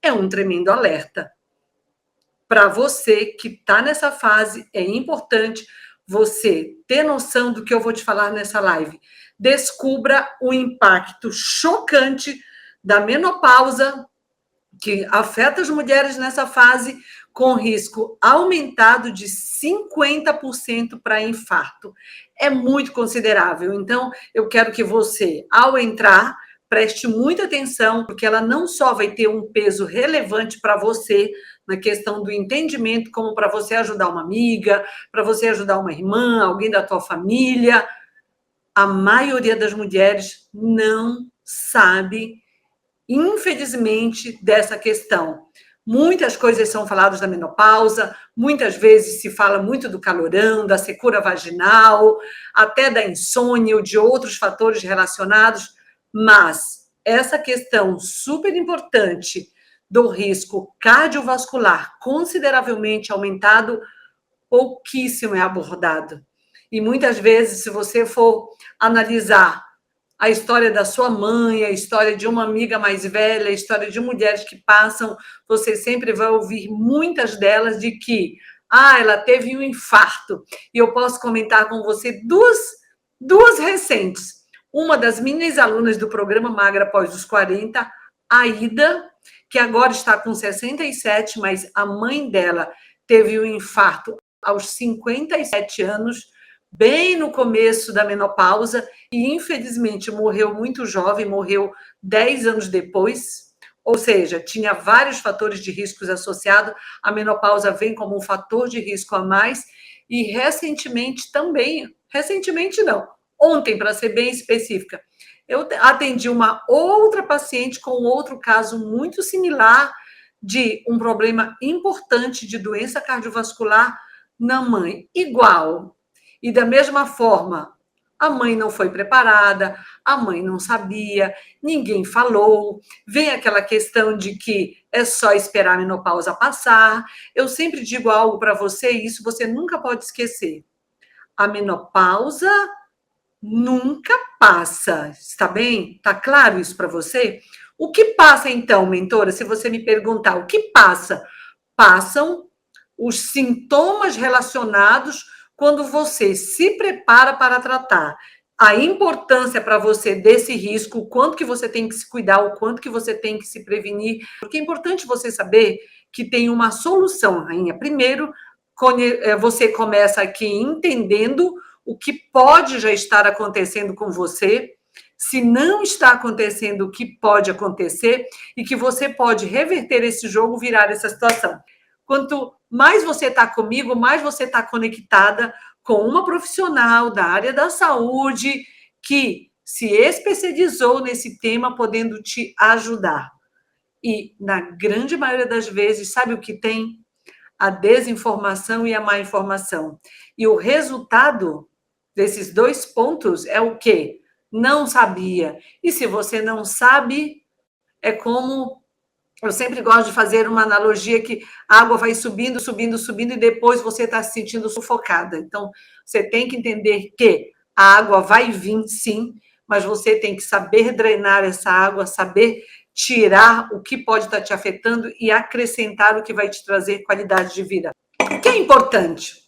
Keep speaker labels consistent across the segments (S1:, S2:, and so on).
S1: é um tremendo alerta. Para você que está nessa fase, é importante você ter noção do que eu vou te falar nessa live. Descubra o impacto chocante da menopausa que afeta as mulheres nessa fase, com risco aumentado de 50% para infarto. É muito considerável. Então, eu quero que você, ao entrar, preste muita atenção, porque ela não só vai ter um peso relevante para você, na questão do entendimento, como para você ajudar uma amiga, para você ajudar uma irmã, alguém da tua família. A maioria das mulheres não sabe, infelizmente, dessa questão. Muitas coisas são faladas da menopausa, muitas vezes se fala muito do calorão, da secura vaginal, até da insônia ou de outros fatores relacionados, mas essa questão super importante do risco cardiovascular consideravelmente aumentado, pouquíssimo é abordado. E muitas vezes, se você for analisar a história da sua mãe, a história de uma amiga mais velha, a história de mulheres que passam, você sempre vai ouvir muitas delas de que ela teve um infarto. E eu posso comentar com você duas recentes. Uma das minhas alunas do programa Magra Após os 40, a Ida, que agora está com 67, mas a mãe dela teve um infarto aos 57 anos, bem no começo da menopausa, e infelizmente morreu muito jovem, morreu 10 anos depois, ou seja, tinha vários fatores de riscos associados, a menopausa vem como um fator de risco a mais, e recentemente também, recentemente não, ontem, para ser bem específica, eu atendi uma outra paciente com outro caso muito similar de um problema importante de doença cardiovascular na mãe, igual. E da mesma forma, a mãe não foi preparada, a mãe não sabia, ninguém falou, vem aquela questão de que é só esperar a menopausa passar. Eu sempre digo algo para você, e isso você nunca pode esquecer. A menopausa nunca passa, está bem? Está claro isso para você? O que passa então, mentora, se você me perguntar, o que passa? Passam os sintomas relacionados quando você se prepara para tratar. A importância para você desse risco, o quanto que você tem que se cuidar, o quanto que você tem que se prevenir, porque é importante você saber que tem uma solução, rainha. Primeiro, você começa aqui entendendo o que pode já estar acontecendo com você, se não está acontecendo, o que pode acontecer, e que você pode reverter esse jogo, virar essa situação. Quanto mais você está comigo, mais você está conectada com uma profissional da área da saúde que se especializou nesse tema, podendo te ajudar. E, na grande maioria das vezes, sabe o que tem? A desinformação e a má informação. E o resultado desses dois pontos é o quê? Não sabia. E se você não sabe, é como... Eu sempre gosto de fazer uma analogia que a água vai subindo, subindo, subindo, e depois você está se sentindo sufocada. Então, você tem que entender que a água vai vir, sim, mas você tem que saber drenar essa água, saber tirar o que pode estar te afetando e acrescentar o que vai te trazer qualidade de vida. O que é importante?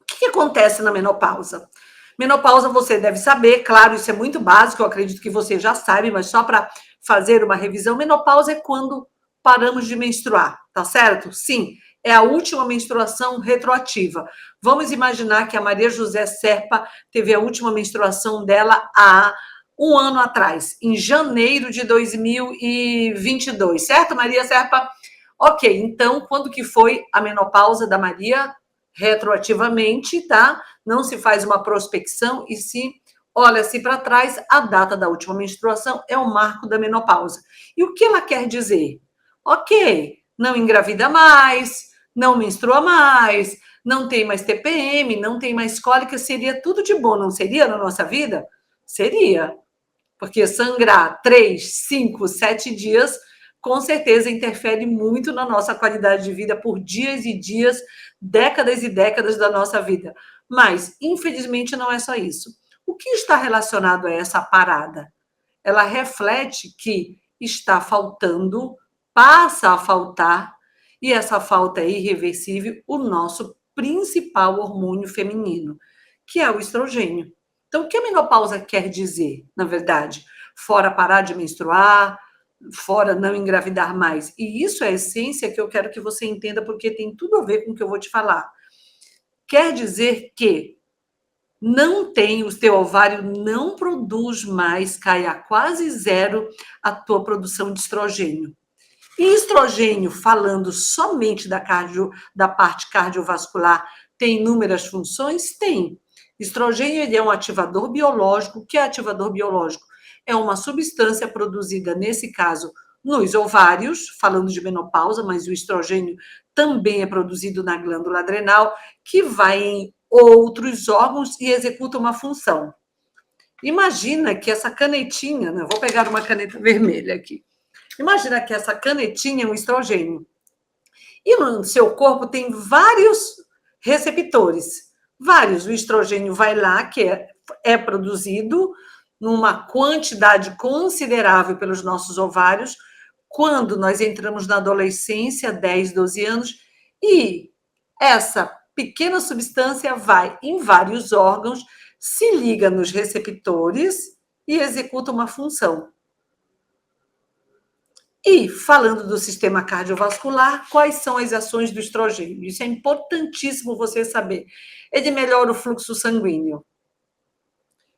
S1: O que acontece na menopausa? Menopausa você deve saber, claro, isso é muito básico, eu acredito que você já sabe, mas só para fazer uma revisão, menopausa é quando paramos de menstruar, tá certo? Sim, é a última menstruação retroativa. Vamos imaginar que a Maria José Serpa teve a última menstruação dela há um ano atrás, em janeiro de 2022, certo, Maria Serpa? Ok, então, quando que foi a menopausa da Maria? Retroativamente, tá? Não se faz uma prospecção e se olha-se para trás, a data da última menstruação é o marco da menopausa. E o que ela quer dizer? Ok, não engravida mais, não menstrua mais, não tem mais TPM, não tem mais cólica, seria tudo de bom, não seria na nossa vida? Seria, porque sangrar 3, 5, 7 dias, com certeza interfere muito na nossa qualidade de vida por dias e dias, décadas e décadas da nossa vida. Mas, infelizmente, não é só isso. O que está relacionado a essa parada? Ela reflete que está faltando passa a faltar, e essa falta é irreversível, o nosso principal hormônio feminino, que é o estrogênio. Então, o que a menopausa quer dizer, na verdade? Fora parar de menstruar, fora não engravidar mais. E isso é a essência que eu quero que você entenda, porque tem tudo a ver com o que eu vou te falar. Quer dizer que não tem, o teu ovário não produz mais, cai a quase zero a tua produção de estrogênio. E estrogênio, falando somente da parte cardiovascular, tem inúmeras funções? Tem. Estrogênio ele é um ativador biológico. O que é ativador biológico? É uma substância produzida, nesse caso, nos ovários, falando de menopausa, mas o estrogênio também é produzido na glândula adrenal, que vai em outros órgãos e executa uma função. Imagina que essa canetinha, né? Vou pegar uma caneta vermelha aqui. Imagina que essa canetinha é um estrogênio. E no seu corpo tem vários receptores. Vários. O estrogênio vai lá, que é produzido numa quantidade considerável pelos nossos ovários, quando nós entramos na adolescência, 10, 12 anos, e essa pequena substância vai em vários órgãos, se liga nos receptores e executa uma função. E, falando do sistema cardiovascular, quais são as ações do estrogênio? Isso é importantíssimo você saber. Ele melhora o fluxo sanguíneo. O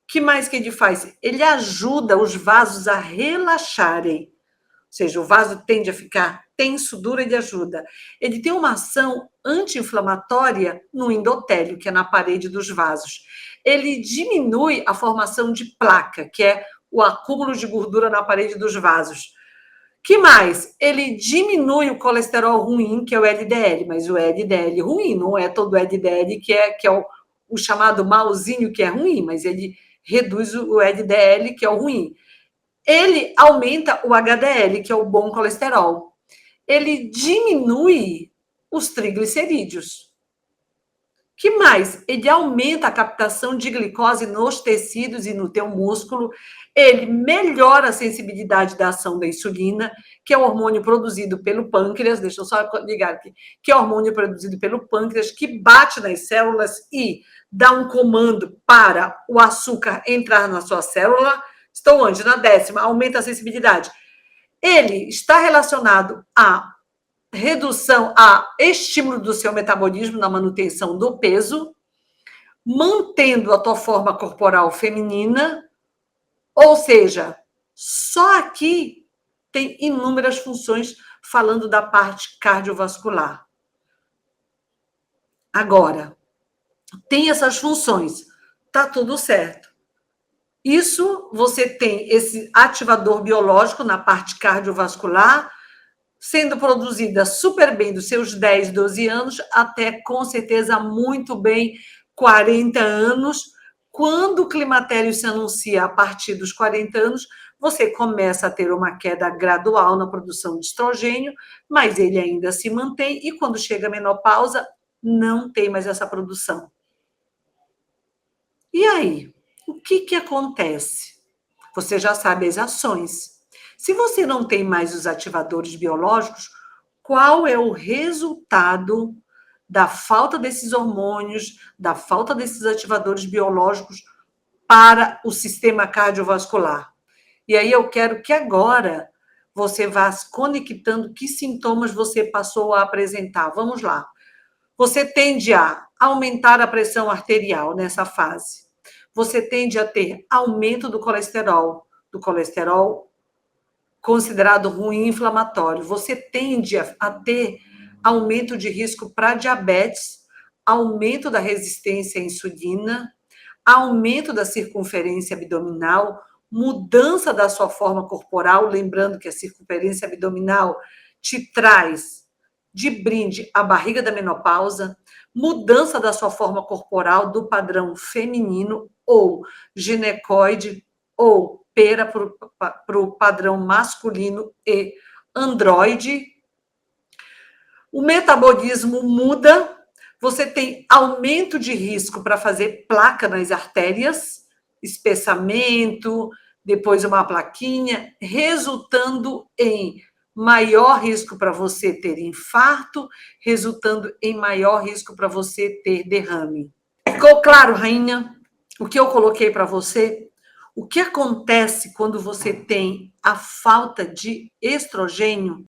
S1: que mais que ele faz? Ele ajuda os vasos a relaxarem. Ou seja, o vaso tende a ficar tenso, duro, ele ajuda. Ele tem uma ação anti-inflamatória no endotélio, que é na parede dos vasos. Ele diminui a formação de placa, que é o acúmulo de gordura na parede dos vasos. Que mais? Ele diminui o colesterol ruim, que é o LDL, mas o LDL ruim, não é todo o LDL que é o chamado malzinho que é ruim, mas ele reduz o LDL, que é o ruim. Ele aumenta o HDL, que é o bom colesterol. Ele diminui os triglicerídeos. Que mais? Ele aumenta a captação de glicose nos tecidos e no teu músculo. Ele melhora a sensibilidade da ação da insulina, que é o hormônio produzido pelo pâncreas. Deixa eu só ligar aqui. Que é o hormônio produzido pelo pâncreas, que bate nas células e dá um comando para o açúcar entrar na sua célula. Estou onde? Na 10ª. Aumenta a sensibilidade. Ele está relacionado a redução, a estímulo do seu metabolismo na manutenção do peso, mantendo a tua forma corporal feminina, ou seja, só aqui tem inúmeras funções falando da parte cardiovascular. Agora, tem essas funções, tá tudo certo. Isso você tem esse ativador biológico na parte cardiovascular, sendo produzida super bem dos seus 10, 12 anos, até com certeza muito bem 40 anos. Quando o climatério se anuncia a partir dos 40 anos, você começa a ter uma queda gradual na produção de estrogênio, mas ele ainda se mantém, e quando chega a menopausa, não tem mais essa produção. E aí, o que acontece? Você já sabe as ações. Se você não tem mais os ativadores biológicos, qual é o resultado da falta desses hormônios, da falta desses ativadores biológicos para o sistema cardiovascular? E aí eu quero que agora você vá se conectando que sintomas você passou a apresentar. Vamos lá. Você tende a aumentar a pressão arterial nessa fase. Você tende a ter aumento do colesterol considerado ruim e inflamatório. Você tende a ter aumento de risco para diabetes, aumento da resistência à insulina, aumento da circunferência abdominal, mudança da sua forma corporal, lembrando que a circunferência abdominal te traz de brinde a barriga da menopausa, mudança da sua forma corporal do padrão feminino ou ginecoide ou pera para o padrão masculino e androide. O metabolismo muda, você tem aumento de risco para fazer placa nas artérias, espessamento, depois uma plaquinha, resultando em maior risco para você ter infarto, resultando em maior risco para você ter derrame. Ficou claro, rainha, o que eu coloquei para você? O que acontece quando você tem a falta de estrogênio?